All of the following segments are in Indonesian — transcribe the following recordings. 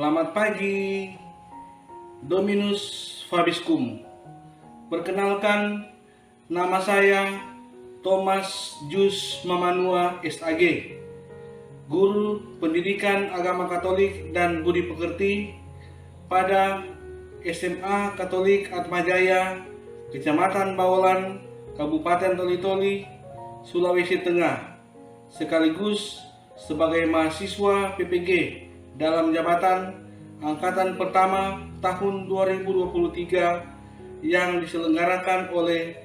Selamat pagi, Dominus Vobiscum. Perkenalkan, nama saya Thomas Jus Mamanua SAG, Guru Pendidikan Agama Katolik dan Budi Pekerti pada SMA Katolik Atmajaya, Kecamatan Bawelan, Kabupaten Toli-Toli, Sulawesi Tengah, sekaligus sebagai mahasiswa PPG dalam jabatan Angkatan Pertama tahun 2023 yang diselenggarakan oleh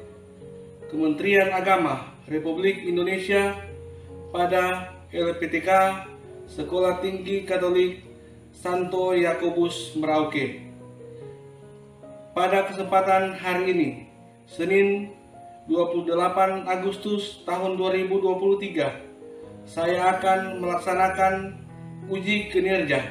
Kementerian Agama Republik Indonesia pada LPTK Sekolah Tinggi Katolik Santo Yakobus Merauke. Pada kesempatan hari ini, Senin 28 Agustus tahun 2023, saya akan melaksanakan uji kinerja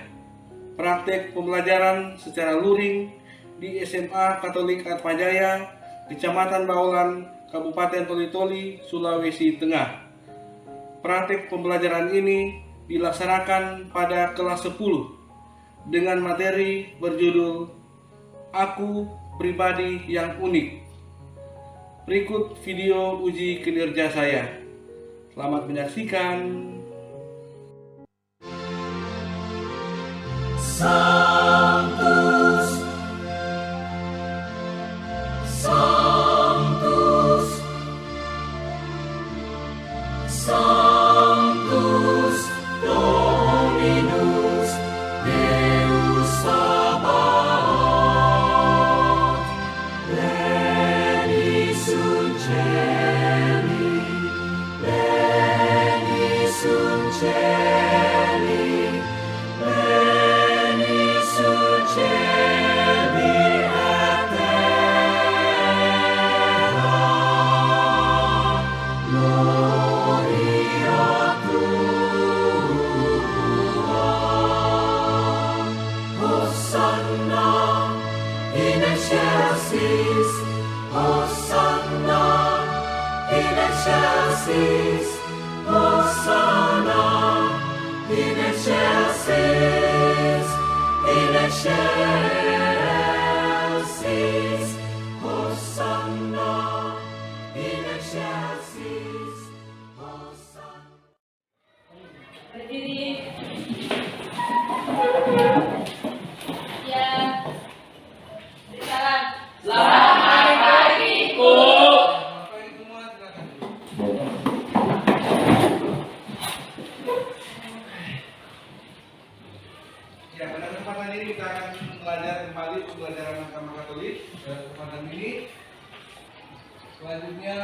praktek pembelajaran secara luring di SMA Katolik Atmajaya, Kecamatan Bawelan, Kabupaten Toli-Toli, Sulawesi Tengah. Praktek pembelajaran ini dilaksanakan pada kelas 10 dengan materi berjudul Aku Pribadi yang Unik. Berikut video uji kinerja saya. Selamat menyaksikan. Sanctus, Sanctus, Sanctus Dominus Deus Sabaoth, Pleni Sunceli, Pleni Sunceli, Hosanna in excelsis, Hosanna in excelsis, in excelsis, Hosanna in excelsis, Hosanna. Berdiri. Ya. Salam. Selamat pagi, Bu. Ya, pada kesempatan ini kita akan belajar kembali pembelajaran agama Katolik. Pada kesempatan ini, selanjutnya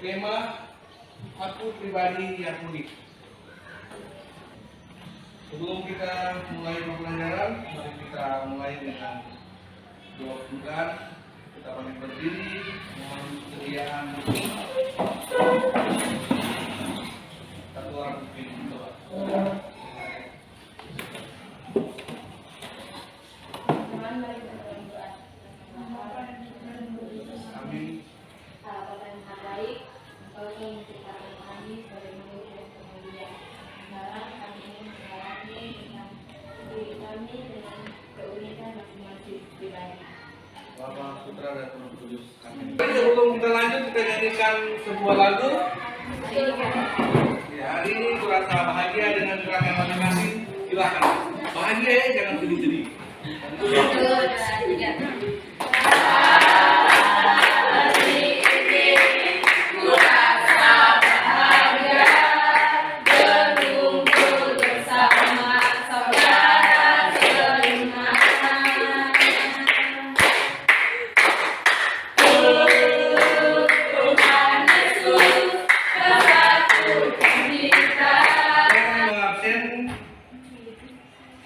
tema Aku Pribadi yang Unik. Sebelum kita mulai pembelajaran, mari kita mulai dengan doa pembukaan. Kita paling berdiri, mohon kesediaan. Satu orang pimpin doa. Amin. Harapan yang terbaik, Engkau telah menciptakan kami sebagai manusia yang kemuliaan. Sekarang kami ingin menjalani dengan diri kami dengan keunikan masing-masing pribadi. Bapa, Putra, dan Roh Kudus. Amin. Sebelum kita lanjut, kita nyanyikan sebuah lagu. Ya, hari ini kurasa bahagia dengan gerakan masing-masing. Silakan. Bahagia ya, jangan sedih-sedih.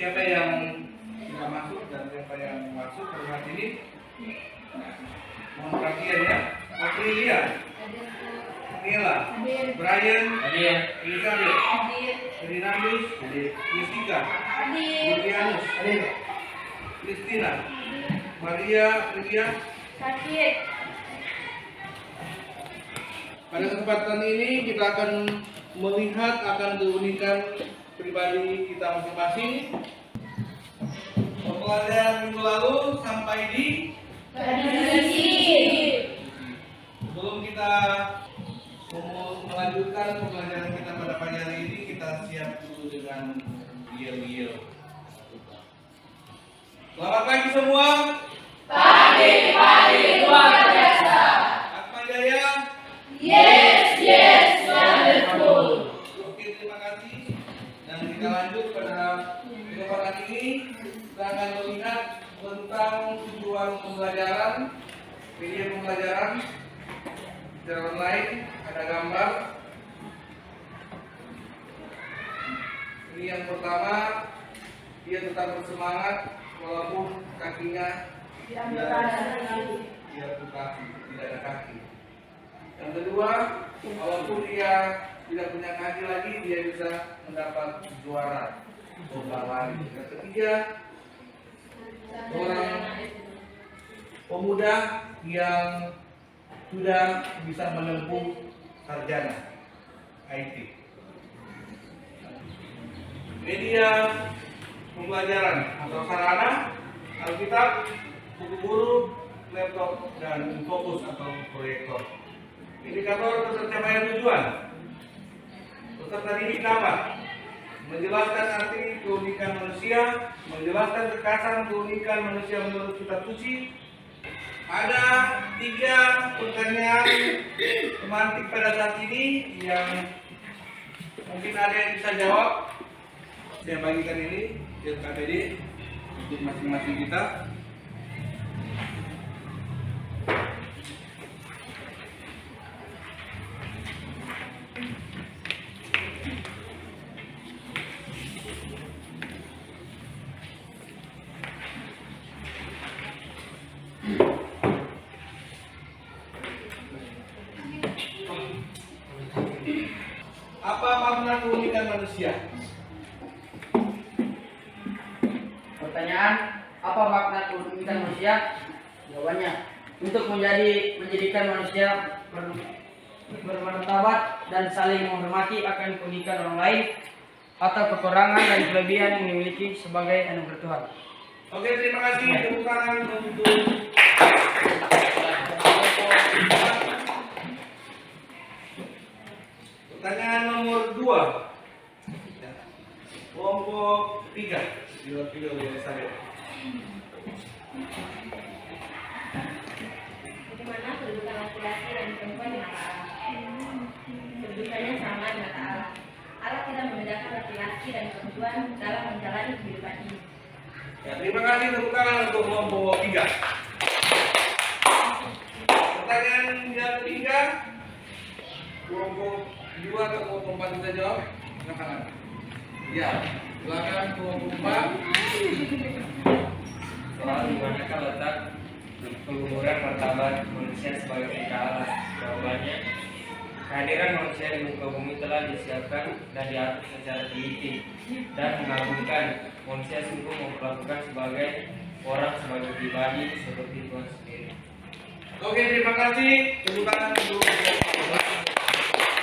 Siapa yang tidak masuk dan siapa yang masuk pada saat ini? Mohon perhatian ya. Aprilia, Nela, Brian, Elizabeth, Ferdinandus, Jessica, Julianus, Christina, Maria, Lydia. Pada kesempatan ini kita akan melihat akan keunikan pribadi kita masing-masing. pembelajaran minggu lalu sampai di Tradisi. sebelum kita melanjutkan pembelajaran kita pada pagi hari ini, kita siap dulu dengan yel-yel. Selamat pagi semua. Pagi luar biasa. Atma Jaya. Yes, wonderful. Oke, terima kasih. Dan kita lanjut pada kesempatan ini, kita akan melihat tentang tujuan pembelajaran, media pembelajaran secara online. Ada gambar. Ini yang pertama, dia tetap bersemangat walaupun kakinya tidak ada kaki. Yang kedua, walaupun dia tidak punya kaki lagi, dia bisa mendapat juara lomba lari. Yang ketiga, orang pemuda yang sudah bisa menempuh sarjana IT. Media pembelajaran atau sarana Alkitab, buku guru, laptop, dan fokus atau proyektor. Indikator tercapaian tujuan. Peserta didik dapat menjelaskan arti keunikan manusia, menjelaskan kekasan keunikan manusia menurut kitab suci. Ada 3 pertanyaan semantik pada saat ini yang mungkin ada yang bisa jawab. Saya bagikan ini ke KPD untuk masing-masing kita. Apa makna keunikan manusia? Pertanyaan, apa makna keunikan manusia? Jawabannya, untuk menjadikan manusia bermartabat dan saling menghormati akan keunikan orang lain atau kekurangan dan kelebihan yang dimiliki sebagai anugerah Tuhan. Oke, terima kasih. Tepuk tangan untuk pertanyaan nomor 2. Kelompok 3. Diwakili oleh saya. Bagaimana kedudukan laki-laki dan perempuan di mata Allah? Kedudukannya sama di mata Allah. Allah tidak membedakan laki-laki dan perempuan dalam menjalani kehidupan ini. Ya, terima kasih. Tepuk tangan untuk kelompok 3. Pertanyaan yang ketiga, kelompok 2 atau kelompok 4 bisa jawab? Angkat tangan. Ya, silakan kelompok 4. Soal di manakah letak keluhuran martabat manusia sebagai pencipta Allah? Jawabannya, kehadiran manusia di muka bumi telah disiapkan dan diatur secara teliti dan mengagumkan. Manusia sungguh memperlakukan sebagai orang sebagai pribadi seperti Tuhan sendiri. Oke, terima kasih. Tepuk tangan untuk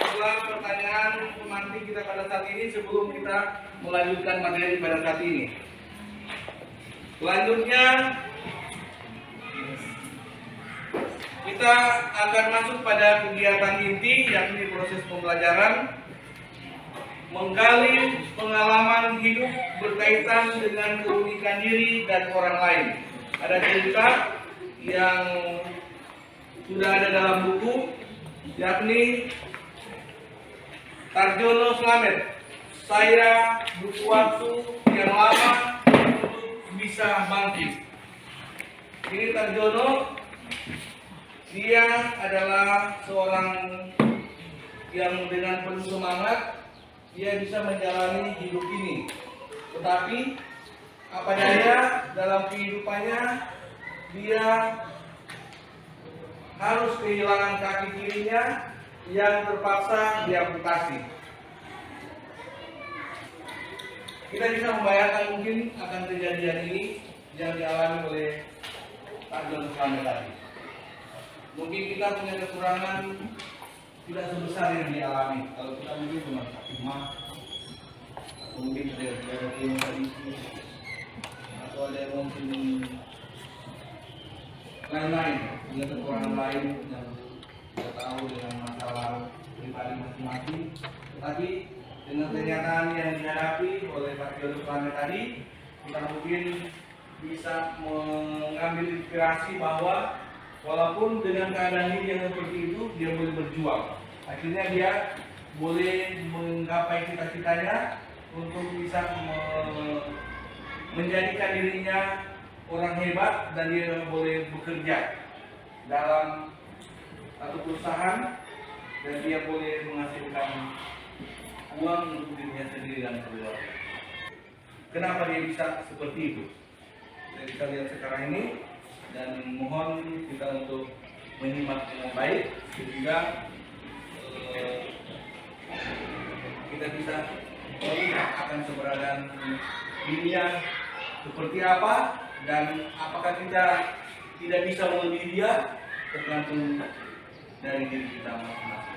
setelah pertanyaan pemantik kita pada saat ini sebelum kita melanjutkan materi pada saat ini. Selanjutnya kita akan masuk pada kegiatan inti, yakni proses pembelajaran, menggali pengalaman hidup berkaitan dengan keunikan diri dan orang lain. Ada cerita yang sudah ada dalam buku, yakni Tarjono Slamet. Saya butuh waktu yang lama untuk bisa bangkit. Ini Tarjono, dia adalah seorang yang dengan penuh semangat dia bisa menjalani hidup ini. Tetapi apa daya dalam kehidupannya dia harus kehilangan kaki kirinya yang terpaksa diamputasi. Kita bisa membayangkan mungkin akan kejadian ini yang dialami oleh Pak John Slamet tadi. Mungkin kita punya kekurangan tidak sebesar yang dialami. Kalau kita mungkin cuma sakit mah, atau mungkin ada ilmu tadi, atau atau ada mungkin lain-lain, punya kekurangan lain yang kita tahu dengan masalah pribadi masing-masing, tetapi dengan kenyataan yang dihadapi oleh Pak Jodoh Planet tadi, kita mungkin bisa mengambil inspirasi bahwa walaupun dengan keadaan ini yang seperti itu, dia boleh berjuang. Akhirnya dia boleh menggapai cita-citanya untuk bisa menjadikan dirinya orang hebat, dan dia boleh bekerja dalam satu perusahaan dan dia boleh menghasilkan uang untuk dirinya sendiri dan keluarga. Kenapa dia bisa seperti itu? Kita lihat sekarang ini, dan mohon kita untuk menyimak dengan baik sehingga kita bisa melihat akan keberadaan dirinya seperti apa, dan apakah kita tidak bisa melebihi dia, tergantung dari diri kita masing-masing.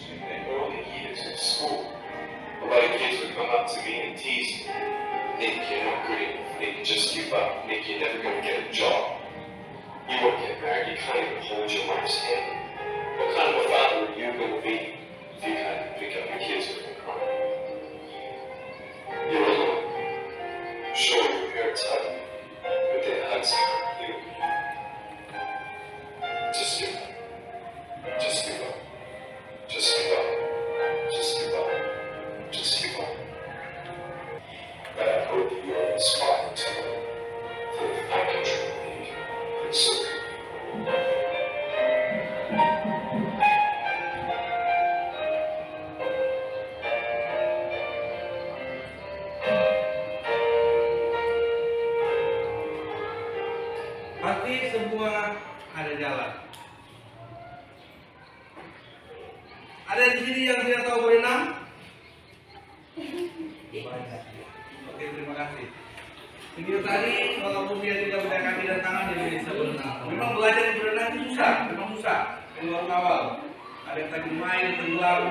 In the early years in school, a lot of kids would come up to me and tease me. Nick, you're not good enough. Nick, just give up. Nick, you're never going to get a job. You won't get married. You can't even hold your wife's hand. What kind of a father are you going to be if you can't pick up your kids when they're crying? You're alone. Sure, your parents hug you, but their hugs aren't you. Just give up. Just give up. Just give up. Just give up. Just give up. But I hope you are inspired to think I can truly make it. So can you. Pasti semua ada jalan. Ada di sini yang tidak tahu berenang? Banyak. Oke, terima kasih. Video tadi, walaupun dia tidak punya kaki dan tangan, dia bisa berenang. Memang belajar berenang itu susah, memang susah. Dari awal, ada yang tadi main, tenggelam,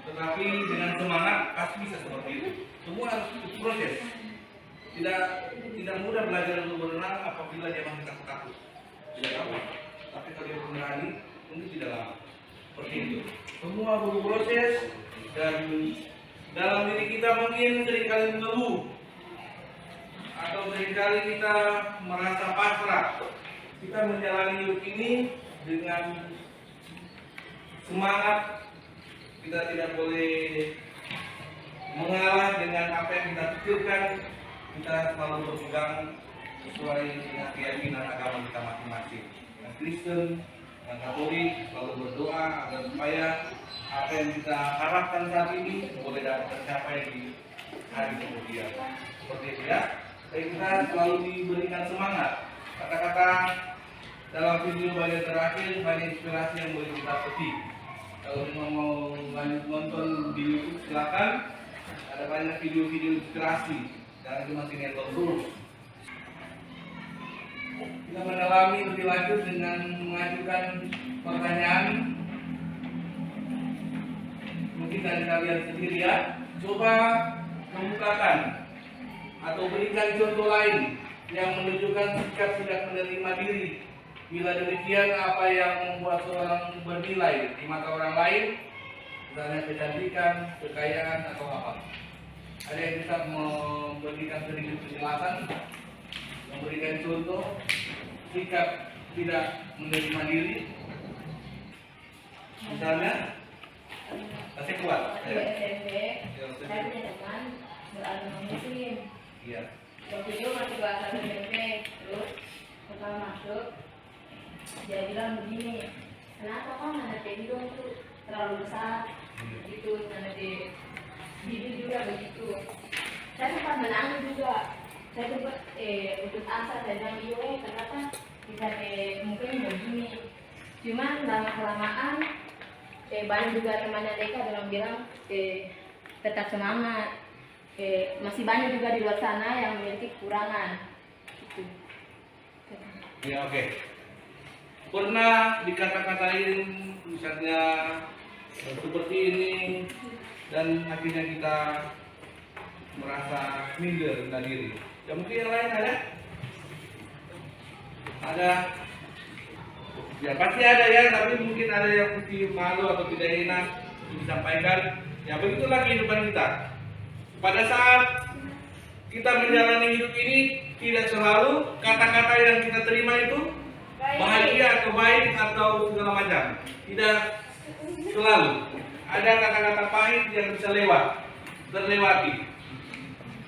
tetapi dengan semangat pasti bisa seperti itu. Semua harus proses. Tidak mudah belajar untuk berenang apabila dia masih takut-takut. Tidak lama. Tapi kalau dia berani, mungkin tidak lama. Seperti itu. Semua butuh proses, dan dalam diri kita mungkin seringkali mengeluh atau seringkali kita merasa pasrah. Kita menjalani hidup ini dengan semangat. Kita tidak boleh mengalah dengan apa yang kita pikirkan. Kita selalu berpegang sesuai dengan keyakinan agama kita masing-masing. Yang Kristen, yang Katolik selalu berdoa agar supaya apa yang kita harapkan saat ini boleh dapat tercapai di hari kemudian. Seperti itu ya. Jadi kita selalu diberikan semangat. Kata-kata dalam video bagian terakhir banyak inspirasi yang boleh kita petik. Kalau memang mau lanjut nonton di YouTube silakan. Ada banyak video-video inspirasi. Jangan cuma sinetron dulu. Kita mendalami lebih lanjut dengan mengajukan pertanyaan. Mungkin dari kalian sendiri ya. Coba kemukakan atau berikan contoh lain yang menunjukkan sikap tidak menerima diri. Bila demikian, apa yang membuat seorang bernilai di mata orang lain, misalnya kecantikan, kekayaan, atau apa? Ada yang bisa memberikan sedikit penjelasan, memberikan contoh sikap tidak menerima diri, misalnya masih kuat. Waktu SMP, saya punya teman beragama Muslim. Iya. Waktu itu masih kelas 1 SMP, terus setelah masuk, dia bilang begini, kenapa kok nada hidung tuh terlalu besar, gitu, nada hidung juga begitu. Saya sempat menangis juga, saya coba putus asa, saya bilang iya ternyata bisa mungkin begini. Cuman lama kelamaan banyak juga temannya Deka bilang tetap semangat. Masih banyak juga di luar sana yang memiliki kekurangan. Gitu. Ya oke. Pernah dikata-katain misalnya seperti ini dan akhirnya kita merasa minder dengan diri. Ya mungkin yang lain ada. Ya pasti ada ya, tapi mungkin ada yang mesti malu atau tidak enak disampaikan. Ya begitulah kehidupan kita. Pada saat kita menjalani hidup ini, tidak selalu kata-kata yang kita terima itu bahagia atau baik atau segala macam. Tidak selalu. Ada kata-kata pahit yang bisa terlewati.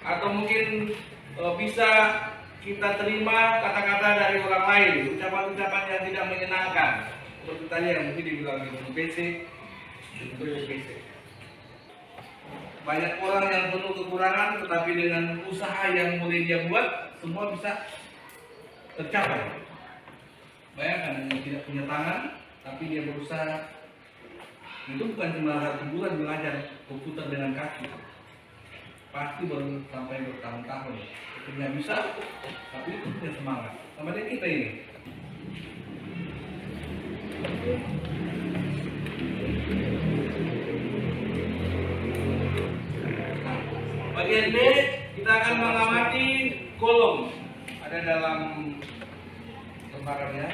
Atau mungkin bisa kita terima kata-kata dari orang lain, ucapan-ucapan yang tidak menyenangkan. Seperti tadi yang mungkin dibilang di PC. Banyak orang yang penuh kekurangan, tetapi dengan usaha yang mulai dia buat, semua bisa tercapai. Bayangkan yang tidak punya tangan, tapi dia berusaha. Itu bukan cuma 1 bulan belajar komputer dengan kaki. Pasti baru sampai bertahun-tahun. Akhirnya bisa, tapi itu punya semangat. Sama dengan kita ini. Bagian B, kita akan mengamati kolom. Ada dalam lembarannya.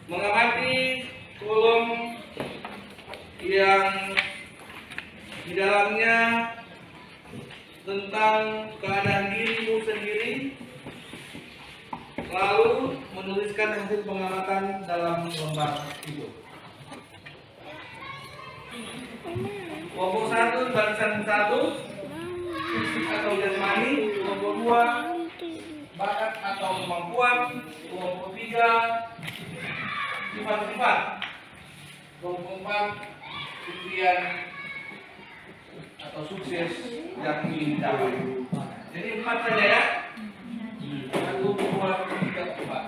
Mengamati kolom yang di dalamnya tentang keadaan dirimu sendiri, lalu menuliskan hasil pengamatan dalam lembar itu. Kelompok 1 barisan 1, fisik atau jasmani. Kelompok 2 bakat atau kemampuan. Kelompok 3 sifat-sifat. Kelompok 4 impian atau sukses yang ingin dicapai. Jadi 4 saja ya. 1, 2, 3, 4.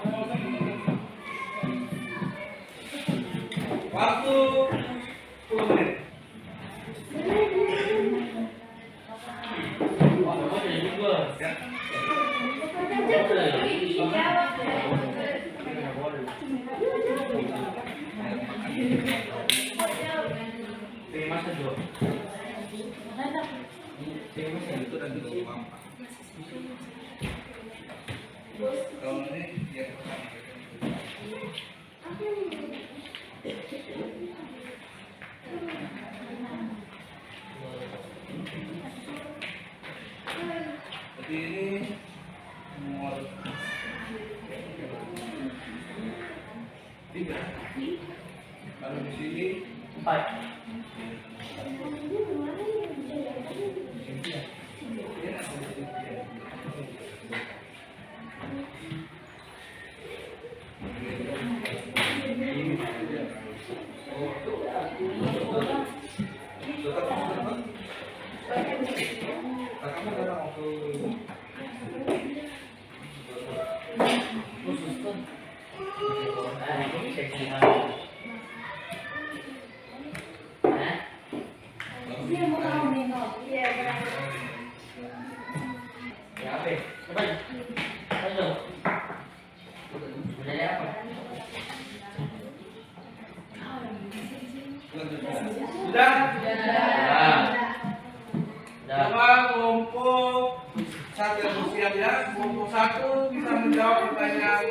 Waktu 10 menit. Kalau ini ya seperti ini nomor 3. Kalau di sini 4. Sudah? Coba kelompok 1 yang bersiap ya. Kelompok 1 bisa menjawab pertanyaan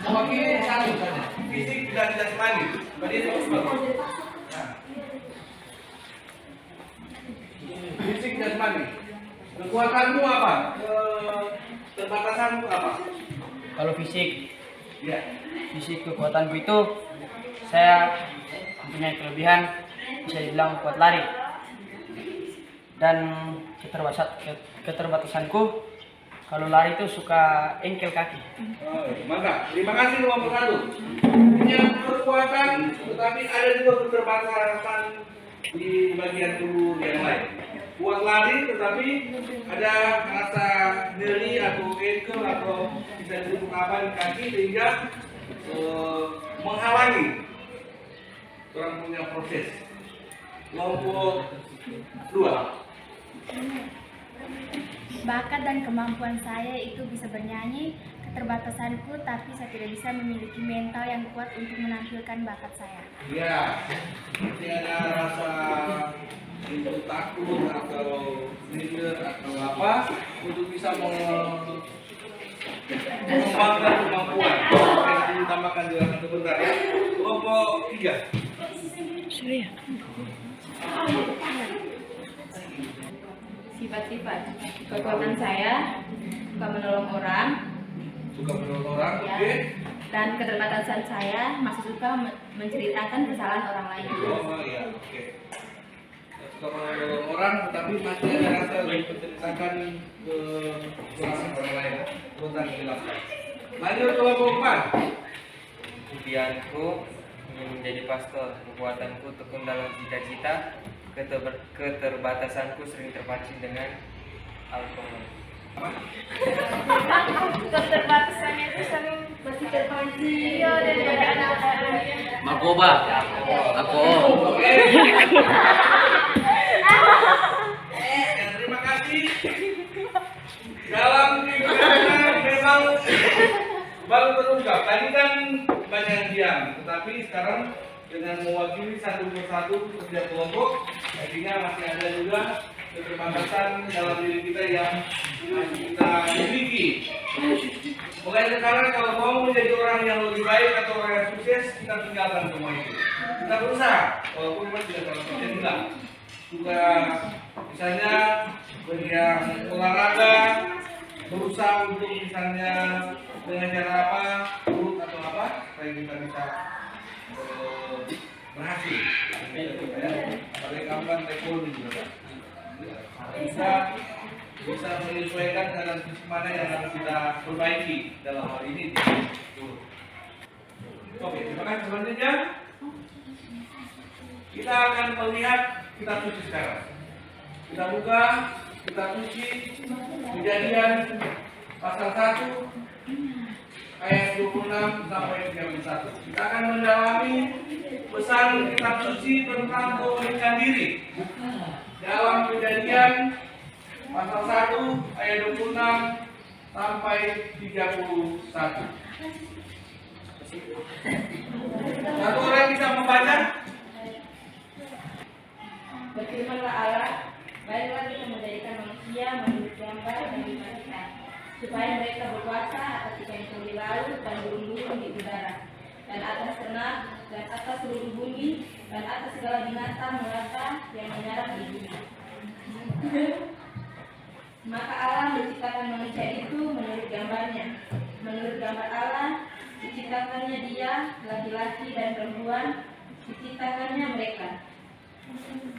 mewakili 1 saja. Fisik dan jasmani. Berarti itu bagus. Fisik jasmani. Kekuatanmu apa? Keterbatasanmu apa? Kalau fisik, Ya. fisik kekuatanku itu saya mempunyai kelebihan, bisa dibilang kuat lari. Dan keterbatasanku kalau lari itu suka engkel kaki. Oh, mantap. Terima kasih kelompok 1. Punya kekuatan, tetapi ada juga keterbatasan di bagian tubuh yang lain. buat lari, tetapi ada rasa nyeri atau ankle atau bisa disebut apa di kaki sehingga menghalangi orang punya proses. Kelompok 2. Bakat dan kemampuan saya itu bisa bernyanyi, keterbatasanku, tapi saya tidak bisa memiliki mental yang kuat untuk menampilkan bakat saya. Ya, masih ada rasa itu takut atau minder atau apa untuk bisa mengembangkan kemampuan. Oke, nanti ditambahkan juga sebentar ya. Kelompok 3. Sifat-sifat kekuatan saya suka menolong orang, Suka menolong orang, ya, oke. dan keterbatasan saya masih suka menceritakan kesalahan orang lain. Oh iya, oke. Suka menolong orang, tetapi masih ada rasa untuk menceritakan kesalahan orang lain. Sebentar dijelaskan. Lanjut kelompok 4. Impianku ingin menjadi pastor, kekuatanku tekun dalam cita-cita, keterbatasanku sering terpancing dengan alkohol. Keterbatasannya itu sering masih terpancing dan keadaan. Narkoba. Alkohol. Oke. Ya, terima kasih. Dalam kehidupan memang baru terungkap. Tadi kan banyak yang diam, tetapi sekarang dengan mewakili satu persatu setiap kelompok, artinya masih ada juga keterbatasan dalam diri kita yang masih kita miliki. Mulai sekarang kalau mau menjadi orang yang lebih baik atau orang yang sukses, kita tinggalkan semua itu. Kita berusaha, walaupun memang tidak terlalu sukses juga. Juga misalnya yang olahraga, berusaha untuk misalnya dengan cara apa, urut atau apa, supaya kita bisa berhasil. Paling gampang taekwondo juga. Bisa menyesuaikan dengan sisi mana yang harus kita perbaiki dalam hal ini. Oke, terima kasih. Selanjutnya kita akan melihat kitab suci sekarang. Kita buka kitab suci Kejadian pasal 1 ayat 26 sampai 31. Kita akan mendalami pesan kitab suci tentang pemilikan diri. Dalam Kejadian pasal 1 ayat 26 sampai 31. Satu orang bisa membaca? Berfirmanlah Allah, baiklah kita menjadikan manusia menurut gambar dan kita, supaya mereka berkuasa atas ikan di laut dan burung-burung di udara, dan atas ternak, dan atas seluruh bumi, dan atas segala binatang melata yang mendarat di bumi. Maka Allah menciptakan manusia itu menurut gambarnya. Menurut gambar Allah, diciptakannya dia, laki-laki dan perempuan, diciptakannya mereka.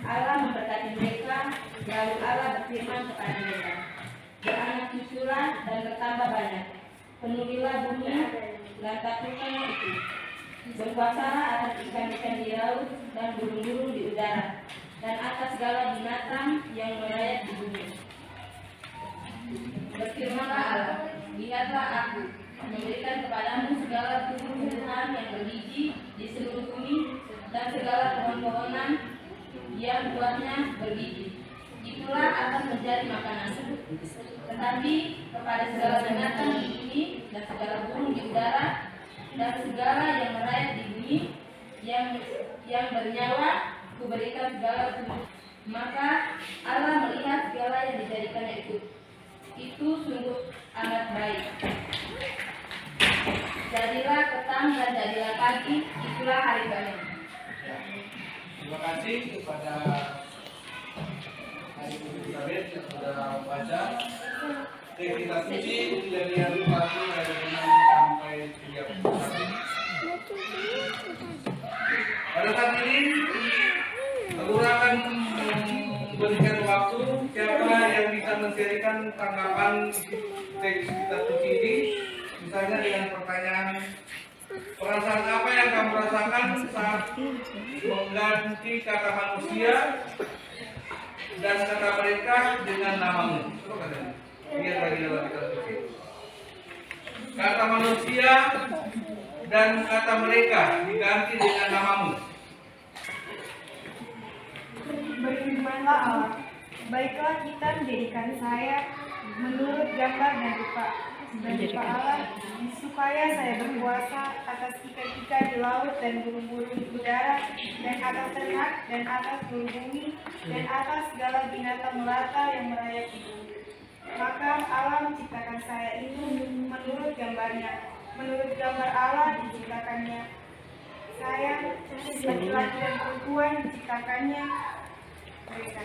Allah memberkati mereka, lalu Allah berfirman kepada mereka, beranak cuculah dan bertambah banyak, penuhilah bumi dan taklukkanlah itu, berkuasalah atas ikan-ikan di laut dan burung-burung di udara, dan atas segala binatang yang merayap di bumi. Berfirmanlah Allah, lihatlah aku memberikan kepadamu segala tumbuh-tumbuhan yang berbiji di seluruh bumi dan segala pohon-pohonan yang buahnya berbiji. Itulah akan menjadi makanan. Tetapi kepada segala binatang di bumi dan segala burung di udara dan segala yang merayap di bumi yang bernyawa, kuberikan segala tumbuh. Maka Allah melihat segala yang dijadikannya itu sungguh amat baik. Jadilah petang dan jadilah pagi, itulah hari banyak. Terima kasih kepada Ibu Elizabeth yang sudah membaca. Oke, kita suci Kejadian 1 ayat 6 sampai 31. Pada saat ini aku akan memberikan waktu siapa yang bisa menserikan tanggapan teks kitab suci ini, misalnya dengan pertanyaan, perasaan apa yang kamu rasakan saat mengganti kata manusia dan kata mereka dengan namamu. Coba katakan. Lihat lagi dalam kitab suci. Kata manusia dan kata mereka diganti dengan namamu. Berfirmanlah Allah, baiklah kita menjadikan saya menurut gambar dan rupa Allah, supaya saya berkuasa atas ikan-ikan di laut dan burung-burung di udara, dan atas ternak, dan atas seluruh bumi, dan atas segala binatang melata yang merayap di bumi. Maka Allah menciptakan saya itu menurut gambarnya. Menurut gambar Allah diciptakannya saya, laki-laki dan perempuan diciptakannya mereka.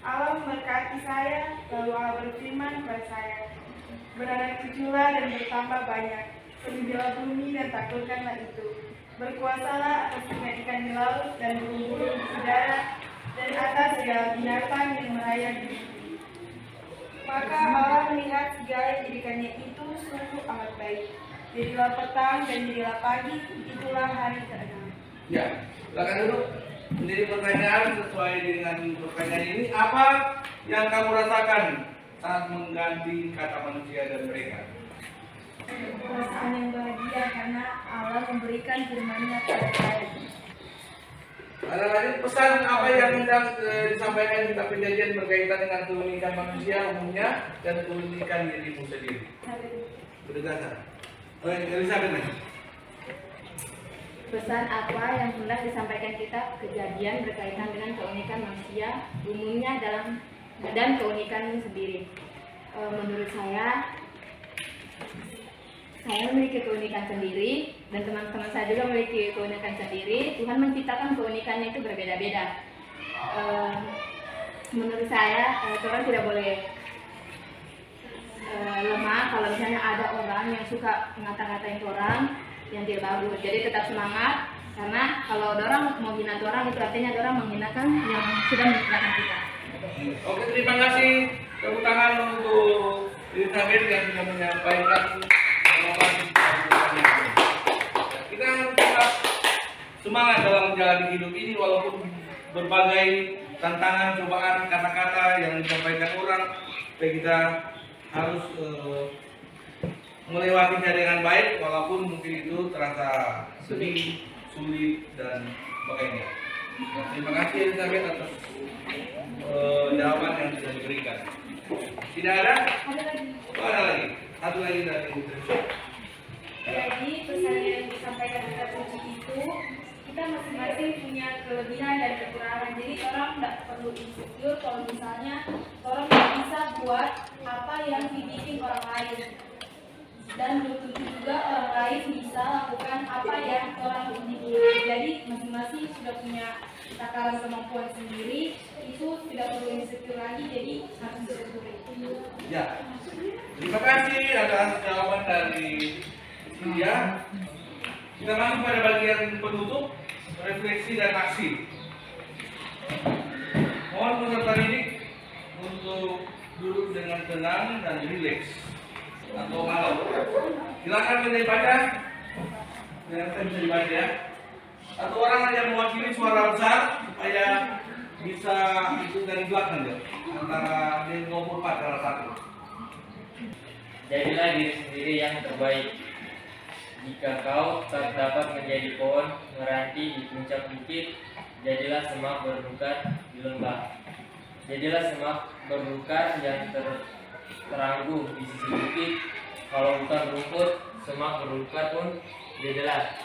Allah memberkati saya, lalu Allah berfirman kepada saya, beranak cuculah dan bertambah banyak, penuhilah bumi dan taklukkanlah itu. Berkuasalah atas ikan-ikan di laut dan burung-burung di udara, dan atas segala binatang yang merayap di bumi. Maka Allah melihat segala yang dijadikannya itu sungguh amat baik. Jadilah petang dan jadilah pagi, itulah hari ke-6. Ya, silakan duduk. Menjadi pertanyaan sesuai dengan pertanyaan ini, apa yang kamu rasakan saat mengganti kata manusia dan mereka? Perasaan yang bahagia karena Allah memberikan firman-Nya kepada saya. Ada lagi pesan apa yang hendak disampaikan di kitab Perjanjian berkaitan dengan keunikan manusia umumnya dan keunikan dirimu sendiri? Berdasar. Elizabeth lagi. Pesan apa yang hendak disampaikan kitab Kejadian berkaitan dengan keunikan manusia umumnya dan keunikan sendiri. Menurut saya memiliki keunikan sendiri dan teman-teman saya juga memiliki keunikan sendiri. Tuhan menciptakan keunikannya itu berbeda-beda. Menurut saya orang tidak boleh lemah kalau misalnya ada orang yang suka ngata-ngatain orang yang tidak bagus. Jadi tetap semangat, karena kalau orang mau hina orang itu artinya orang menghinakan yang sudah menciptakan kita. Oke, terima kasih. Tepuk tangan untuk Elizabeth yang sudah menyampaikan kita harus tetap semangat dalam menjalani hidup ini walaupun berbagai tantangan, cobaan, kata-kata yang disampaikan orang, supaya kita harus melewatinya dengan baik walaupun mungkin itu terasa sedih, sulit dan sebagainya. Terima kasih Elizabeth atas jawaban yang sudah diberikan. Tidak ada? Ada lagi. Oh, ada lagi. Satu lagi dari Indonesia. Jadi pesan yang disampaikan kitab suci itu, kita masing-masing punya kelebihan dan kekurangan. Jadi orang tidak perlu insecure kalau misalnya orang tidak bisa buat apa yang dibikin orang lain. Dan belum tentu juga orang lain bisa lakukan apa yang orang bikin. Jadi masing-masing sudah punya takaran kemampuan sendiri, itu tidak perlu insecure lagi, jadi harus bersyukur. Ya. Terima kasih atas jawaban dari Cynthia. Kita masuk pada bagian penutup, refleksi dan aksi. Mohon peserta didik untuk duduk dengan tenang dan rileks atau malam. Silakan bisa dibaca. Yang saya bisa dibaca ya. Satu orang yang mewakili suara besar supaya bisa itu dari belakang ya. Antara di 24 salah satu. Jadilah diri sendiri yang terbaik. Jika kau tak dapat menjadi pohon meranti di puncak bukit, jadilah semak berbukar di lembah. Jadilah semak berbukar yang terangguh di sisi bukit. Kalau bukan rumput, semak berbukar pun jadilah.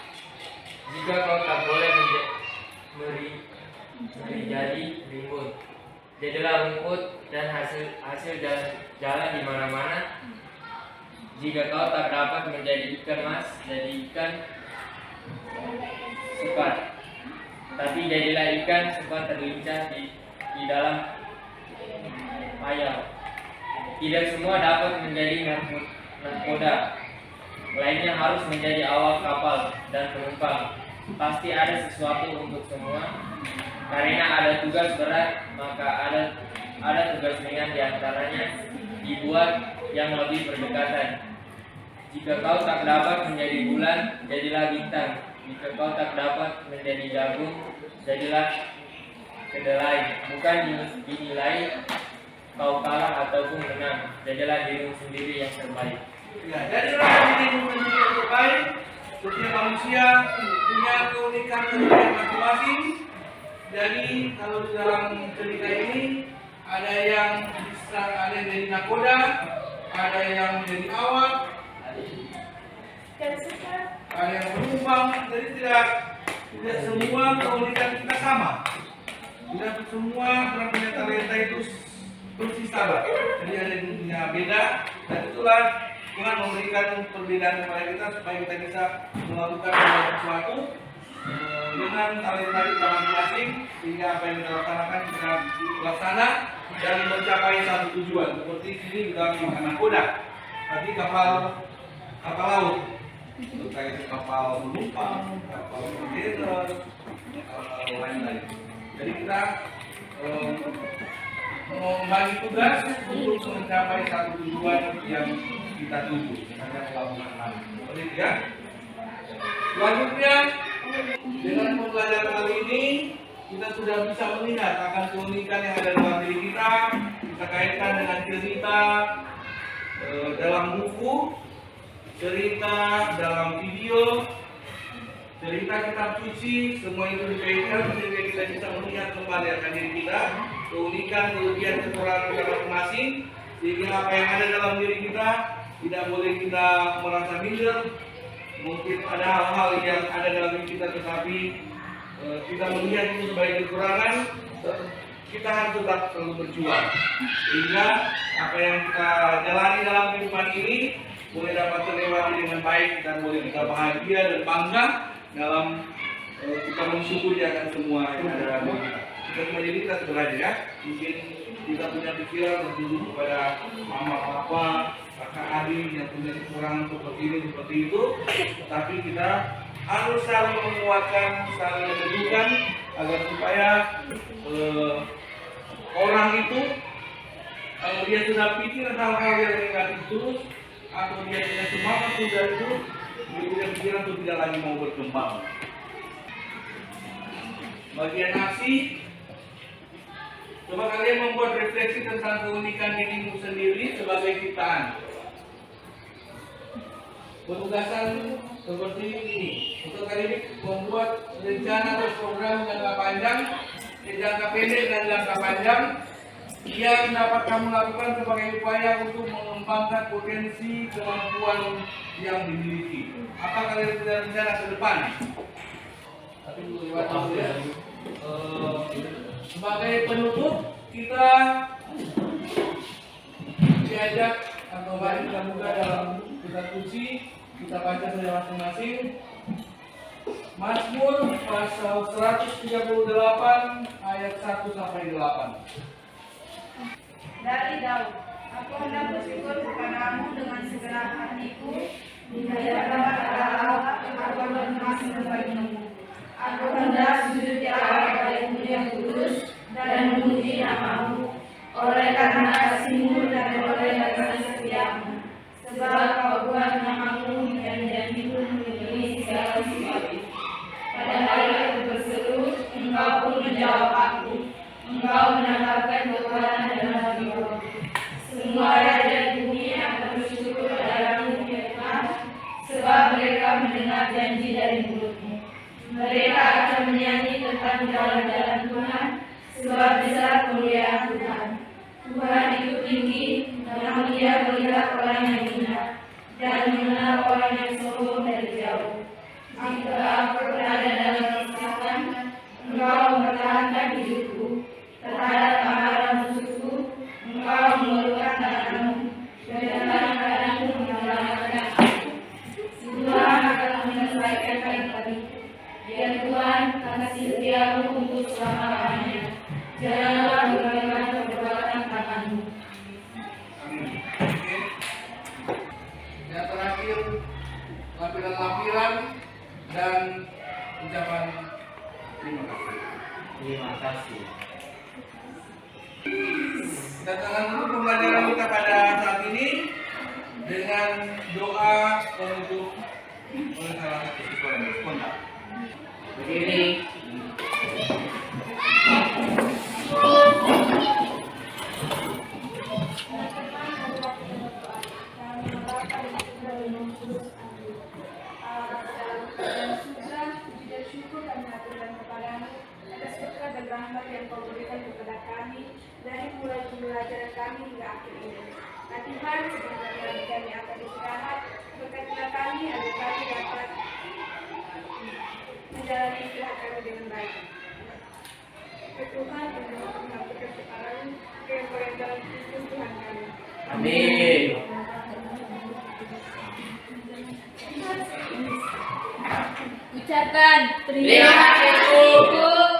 Jika kau tak boleh menjadi rimbun, jadilah rumput dan hasil jalan di mana-mana. Jika kau tak dapat menjadi ikan mas, jadi ikan sepat. Tapi jadilah ikan sepat terlincah di dalam payau. Tidak semua dapat menjadi nahkoda. Lainnya harus menjadi awak kapal dan penumpang. Pasti ada sesuatu untuk semua. Karena ada tugas berat, maka ada tugas ringan diantaranya dibuat yang lebih berdekatan. Jika kau tak dapat menjadi bulan, jadilah bintang. Jika kau tak dapat menjadi jagung, jadilah kedelai, bukan dinilai kau kalah ataupun menang. Jadilah dirimu sendiri yang terbaik. Ya, jadilah dirimu sendiri yang terbaik. Setiap manusia punya keunikan masing-masing. Jadi kalau di dalam cerita ini ada yang bisa, ada yang jadi nakoda, ada yang jadi awak, ada yang penumpang. Jadi tidak semua keunikan kita sama. Tidak semua orang punya talenta itu persis sama. Jadi ada yang punya beda, dan itulah Tuhan memberikan perbedaan kepada kita supaya kita bisa melakukan sesuatu dengan talenta kita masing-masing, sehingga apa yang kita laksanakan bisa laksana dan mencapai satu tujuan. Seperti ini juga anak kuda, tadi kapal laut, kayak kapal penumpang, kapal kontainer, kapal lain-lain. Jadi kita membagi tugas untuk mencapai satu tujuan yang kita tuju, misalnya melakukan hal. Seperti itu ya. Selanjutnya, dengan pembelajaran kali ini kita sudah bisa melihat akan keunikan yang ada dalam diri kita. Kita kaitkan dengan cerita dalam buku, cerita dalam video, cerita kitab suci, semua itu dikaitkan sehingga kita bisa melihat kembali akan diri kita, keunikan, kelebihan, kekurangan kita masing-masing, sehingga apa yang ada dalam diri kita tidak boleh kita merasa minder. Mungkin ada hal-hal yang ada dalam diri kita, tetapi kita melihat itu sebagai kekurangan. Kita harus tetap selalu berjuang, sehingga apa yang kita jalani dalam kehidupan ini boleh dapat terlewati dengan baik dan boleh kita bahagia dan bangga dalam kita mensyukuri akan semua yang ada dalam diri kita. Kita cuma jadi kita sebenarnya ya, mungkin kita punya pikiran tertuju kepada mama, papa, kakak, adik yang punya kekurangan seperti ini, seperti itu, tapi kita harus saling menguatkan, saling meneguhkan agar supaya orang itu kalau dia sudah pikir hal-hal yang negatif terus, atau dia punya semangat sudah itu, dia punya pikiran untuk tidak lagi mau berkembang. Bagian nasi, coba kalian membuat refleksi tentang keunikan dirimu sendiri sebagai ciptaan. Penugasan seperti ini, untuk kali ini membuat rencana atau program jangka panjang, jangka pendek dan jangka panjang yang dapat kamu lakukan sebagai upaya untuk mengembangkan potensi kemampuan yang dimiliki. Apa kalian sudah rencana ke depan? Tapi lewat dulu ya. Sebagai penutup, kita diajak atau baik kita buka dalam kitab suci, kita baca saja masing-masing. Mazmur pasal 138 ayat 1 sampai 8. Dari Daud, aku hendak bersyukur kepadamu dengan segenap hatiku, di hadapan Allah aku bermasih bagimu. Aku hendak sujud di hadapan yang kudus dan memuji namamu, oleh karena kasihmu dan oleh karena setiamu. Sebab kau buat namamu dan janjimu memenuhi segala sesuatu. Pada hari aku berseru, engkau pun menjawab aku. Engkau menambahkan kekuatan dalam jiwaku. Semua raja di bumi akan bersyukur padamu, ya Tuhan, sebab mereka mendengar janji dari mulutmu. Mereka akan menyanyi tentang jalan-jalan Tuhan, sebab besar kemuliaan Tuhan. Tuhan itu tinggi, namun Dia melihat orang yang hina, dan mengenal orang yang sombong dari jauh. Jika aku berada dalam kesesakan, Engkau mempertahankan hidupku. Terhadap amarah musuhku, Engkau mengeluarkan tanganmu, dan tangan-tanganmu menyelamatkan aku. Tuhan akan menyelesaikan kali. Ya Tuhan, kasih setiamu untuk selama-lamanya. Janganlah menggabungkan perbuatan tanganmu. Amin. Oke. Yang terakhir, lampiran-lampiran dan ucapan terima kasih. Terima kasih. Kita tangan dulu pembelajaran kita pada saat ini dengan doa penutup oleh salah satu siswa yang spontan. Begini, yang Kau berikan kepada kami dari mulai pembelajaran kami hingga akhir ini. Latihan sebentar lagi kami akan istirahat. Berkatilah kami agar kami dapat menjalani istirahat kami dengan baik. Ya Tuhan, kami mengaturkan kepadamu, yang dalam Kristus Tuhan kami. Amin. Ucapkan Terima kasih, Bu.